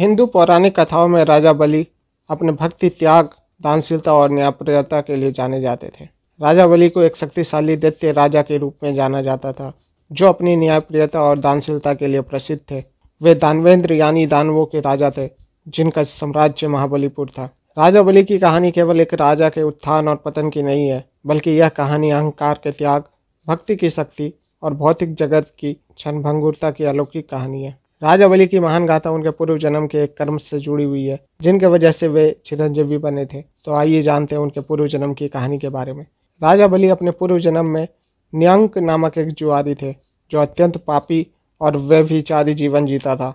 हिंदू पौराणिक कथाओं में राजा बलि अपने भक्ति, त्याग, दानशीलता और न्यायप्रियता के लिए जाने जाते थे। राजा बलि को एक शक्तिशाली दैत्य राजा के रूप में जाना जाता था, जो अपनी न्यायप्रियता और दानशीलता के लिए प्रसिद्ध थे। वे दानवेंद्र यानी दानवों के राजा थे, जिनका साम्राज्य महाबलीपुर था। राजा बलि की कहानी केवल एक राजा के उत्थान और पतन की नहीं है, बल्कि यह कहानी अहंकार के त्याग, भक्ति की शक्ति और भौतिक जगत की क्षणभंगुरता की अलौकिक कहानी है। राजा बलि की महान गाथा उनके पूर्व जन्म के एक कर्म से जुड़ी हुई है, जिनके वजह से वे चिरंजीवी बने थे। तो आइए जानते हैं उनके पूर्व जन्म की कहानी के बारे में। राजा बलि अपने पूर्व जन्म में न्यंक नामक एक जुआरी थे, जो अत्यंत पापी और व्यभिचारी जीवन जीता था।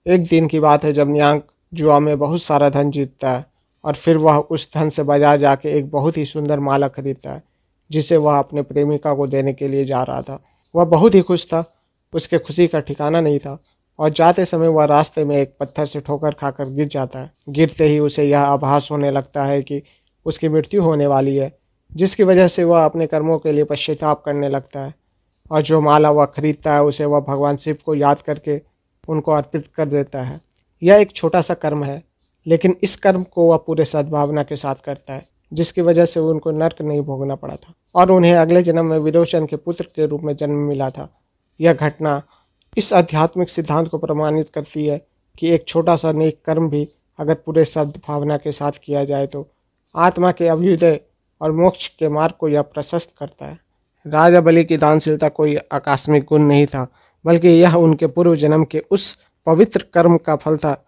एक दिन की बात है जब न्यंक जुआ में बहुत सारा धन जीतता है और फिर वह उस धन से बाजार जाके एक बहुत ही सुंदर माला खरीदता है, जिसे वह अपने प्रेमिका को देने के लिए जा रहा था। वह बहुत ही खुश था, उसके खुशी का ठिकाना नहीं था और जाते समय वह रास्ते में एक पत्थर से ठोकर खाकर गिर जाता है। गिरते ही उसे यह आभास होने लगता है कि उसकी मृत्यु होने वाली है, जिसकी वजह से वह अपने कर्मों के लिए पश्चाताप करने लगता है और जो माला वह खरीदता है उसे वह भगवान शिव को याद करके उनको अर्पित कर देता है। यह एक छोटा सा कर्म है, लेकिन इस कर्म को वह पूरे सद्भावना के साथ करता है, जिसकी वजह से उनको नर्क नहीं भोगना पड़ा था और उन्हें अगले जन्म में विरोचन के पुत्र के रूप में जन्म मिला था। यह घटना इस आध्यात्मिक सिद्धांत को प्रमाणित करती है कि एक छोटा सा नेक कर्म भी अगर पूरे सद्भावना के साथ किया जाए तो आत्मा के अभ्युदय और मोक्ष के मार्ग को यह प्रशस्त करता है। राजा बलि की दानशीलता कोई आकस्मिक गुण नहीं था, बल्कि यह उनके पूर्व जन्म के उस पवित्र कर्म का फल था